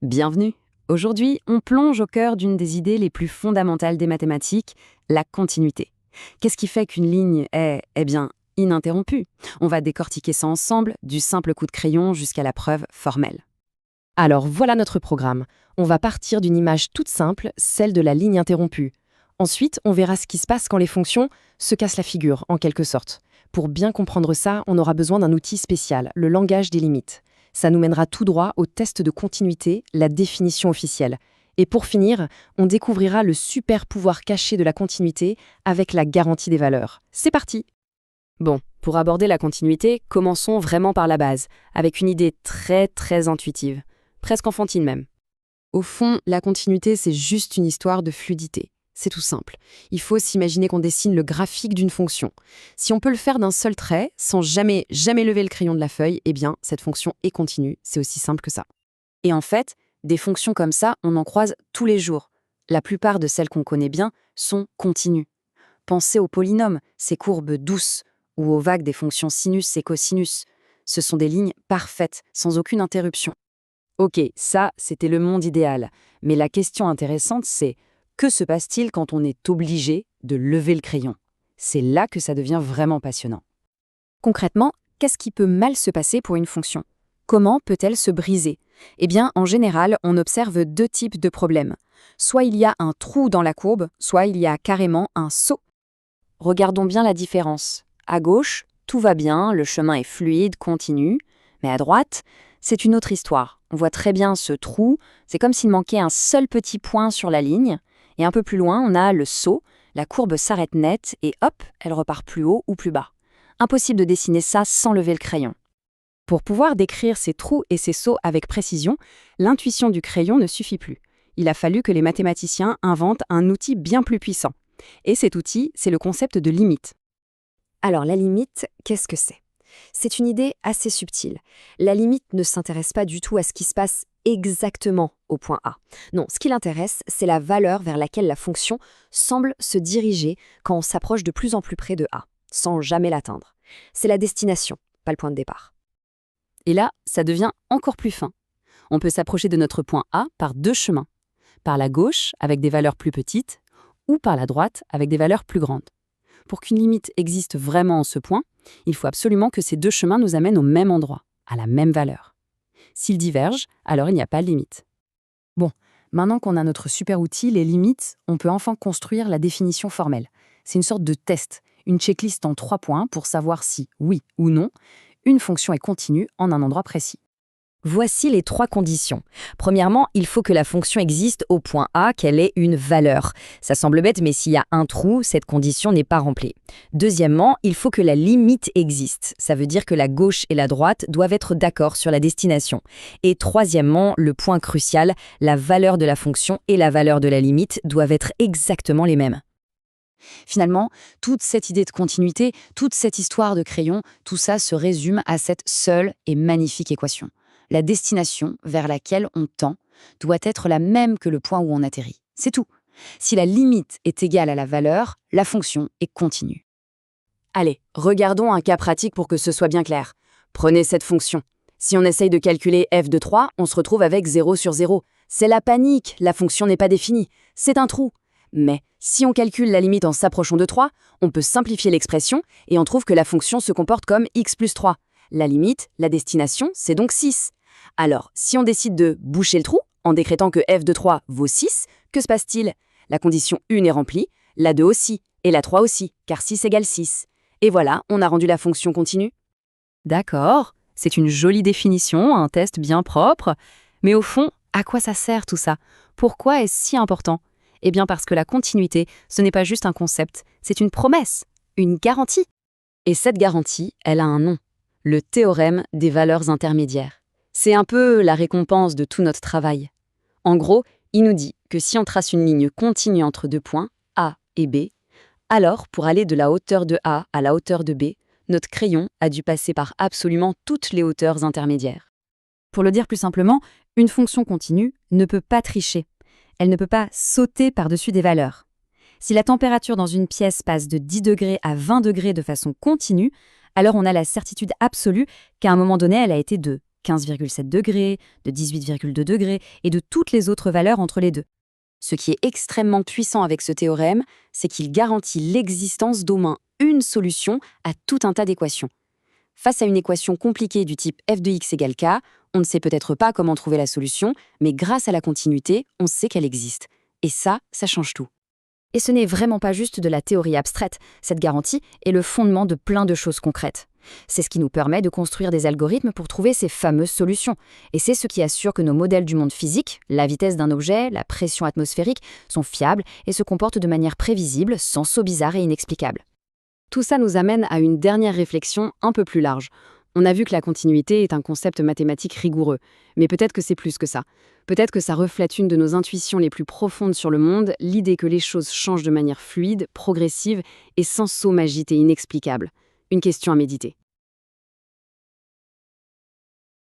Bienvenue. Aujourd'hui, on plonge au cœur d'une des idées les plus fondamentales des mathématiques, la continuité. Qu'est-ce qui fait qu'une ligne est, ininterrompue? On va décortiquer ça ensemble, du simple coup de crayon jusqu'à la preuve formelle. Alors voilà notre programme. On va partir d'une image toute simple, celle de la ligne interrompue. Ensuite, on verra ce qui se passe quand les fonctions se cassent la figure, en quelque sorte. Pour bien comprendre ça, on aura besoin d'un outil spécial, le langage des limites. Ça nous mènera tout droit au test de continuité, la définition officielle. Et pour finir, on découvrira le super pouvoir caché de la continuité avec la garantie des valeurs. C'est parti! Bon, pour aborder la continuité, commençons vraiment par la base, avec une idée très intuitive, presque enfantine même. Au fond, la continuité, c'est juste une histoire de fluidité. C'est tout simple. Il faut s'imaginer qu'on dessine le graphique d'une fonction. Si on peut le faire d'un seul trait, sans jamais lever le crayon de la feuille, eh bien, cette fonction est continue. C'est aussi simple que ça. Et en fait, des fonctions comme ça, on en croise tous les jours. La plupart de celles qu'on connaît bien sont continues. Pensez aux polynômes, ces courbes douces, ou aux vagues des fonctions sinus et cosinus. Ce sont des lignes parfaites, sans aucune interruption. Ok, ça, c'était le monde idéal. Mais la question intéressante, c'est: que se passe-t-il quand on est obligé de lever le crayon? C'est là que ça devient vraiment passionnant. Concrètement, qu'est-ce qui peut mal se passer pour une fonction? Comment peut-elle se briser? Eh bien, en général, on observe deux types de problèmes. Soit il y a un trou dans la courbe, soit il y a carrément un saut. Regardons bien la différence. À gauche, tout va bien, le chemin est fluide, continu. Mais à droite, c'est une autre histoire. On voit très bien ce trou, c'est comme s'il manquait un seul petit point sur la ligne. Et un peu plus loin, on a le saut, la courbe s'arrête net et hop, elle repart plus haut ou plus bas. Impossible de dessiner ça sans lever le crayon. Pour pouvoir décrire ces trous et ces sauts avec précision, l'intuition du crayon ne suffit plus. Il a fallu que les mathématiciens inventent un outil bien plus puissant. Et cet outil, c'est le concept de limite. Alors la limite, qu'est-ce que c'est? C'est une idée assez subtile. La limite ne s'intéresse pas du tout à ce qui se passe exactement au point A. Non, ce qui l'intéresse, c'est la valeur vers laquelle la fonction semble se diriger quand on s'approche de plus en plus près de A, sans jamais l'atteindre. C'est la destination, pas le point de départ. Et là, ça devient encore plus fin. On peut s'approcher de notre point A par deux chemins. Par la gauche, avec des valeurs plus petites, ou par la droite, avec des valeurs plus grandes. Pour qu'une limite existe vraiment en ce point, il faut absolument que ces deux chemins nous amènent au même endroit, à la même valeur. S'ils divergent, alors il n'y a pas de limite. Bon, maintenant qu'on a notre super outil, les limites, on peut enfin construire la définition formelle. C'est une sorte de test, une checklist en 3 points pour savoir si, oui ou non, une fonction est continue en un endroit précis. Voici les 3 conditions. Premièrement, il faut que la fonction existe au point A, qu'elle ait une valeur. Ça semble bête, mais s'il y a un trou, cette condition n'est pas remplie. Deuxièmement, il faut que la limite existe. Ça veut dire que la gauche et la droite doivent être d'accord sur la destination. Et troisièmement, le point crucial, la valeur de la fonction et la valeur de la limite doivent être exactement les mêmes. Finalement, toute cette idée de continuité, toute cette histoire de crayon, tout ça se résume à cette seule et magnifique équation. La destination vers laquelle on tend doit être la même que le point où on atterrit. C'est tout. Si la limite est égale à la valeur, la fonction est continue. Allez, regardons un cas pratique pour que ce soit bien clair. Prenez cette fonction. Si on essaye de calculer f de 3, on se retrouve avec 0 sur 0. C'est la panique, la fonction n'est pas définie. C'est un trou. Mais si on calcule la limite en s'approchant de 3, on peut simplifier l'expression et on trouve que la fonction se comporte comme x plus 3. La limite, la destination, c'est donc 6. Alors, si on décide de boucher le trou, en décrétant que f de 3 vaut 6, que se passe-t-il? La condition 1 est remplie, la 2 aussi, et la 3 aussi, car 6 égale 6. Et voilà, on a rendu la fonction continue. D'accord, c'est une jolie définition, un test bien propre. Mais au fond, à quoi ça sert tout ça? Pourquoi est-ce si important? Eh bien parce que la continuité, ce n'est pas juste un concept, c'est une promesse, une garantie. Et cette garantie, elle a un nom, le théorème des valeurs intermédiaires. C'est un peu la récompense de tout notre travail. En gros, il nous dit que si on trace une ligne continue entre deux points, A et B, alors pour aller de la hauteur de A à la hauteur de B, notre crayon a dû passer par absolument toutes les hauteurs intermédiaires. Pour le dire plus simplement, une fonction continue ne peut pas tricher. Elle ne peut pas sauter par-dessus des valeurs. Si la température dans une pièce passe de 10 degrés à 20 degrés de façon continue, alors on a la certitude absolue qu'à un moment donné, elle a été de 15,7 degrés, de 18,2 degrés et de toutes les autres valeurs entre les deux. Ce qui est extrêmement puissant avec ce théorème, c'est qu'il garantit l'existence d'au moins une solution à tout un tas d'équations. Face à une équation compliquée du type f de x égale k, on ne sait peut-être pas comment trouver la solution, mais grâce à la continuité, on sait qu'elle existe. Et ça change tout. Et ce n'est vraiment pas juste de la théorie abstraite, cette garantie est le fondement de plein de choses concrètes. C'est ce qui nous permet de construire des algorithmes pour trouver ces fameuses solutions. Et c'est ce qui assure que nos modèles du monde physique, la vitesse d'un objet, la pression atmosphérique, sont fiables et se comportent de manière prévisible, sans sauts bizarres et inexplicables. Tout ça nous amène à une dernière réflexion un peu plus large. On a vu que la continuité est un concept mathématique rigoureux, mais peut-être que c'est plus que ça. Peut-être que ça reflète une de nos intuitions les plus profondes sur le monde, l'idée que les choses changent de manière fluide, progressive et sans saut magique et inexplicable. Une question à méditer.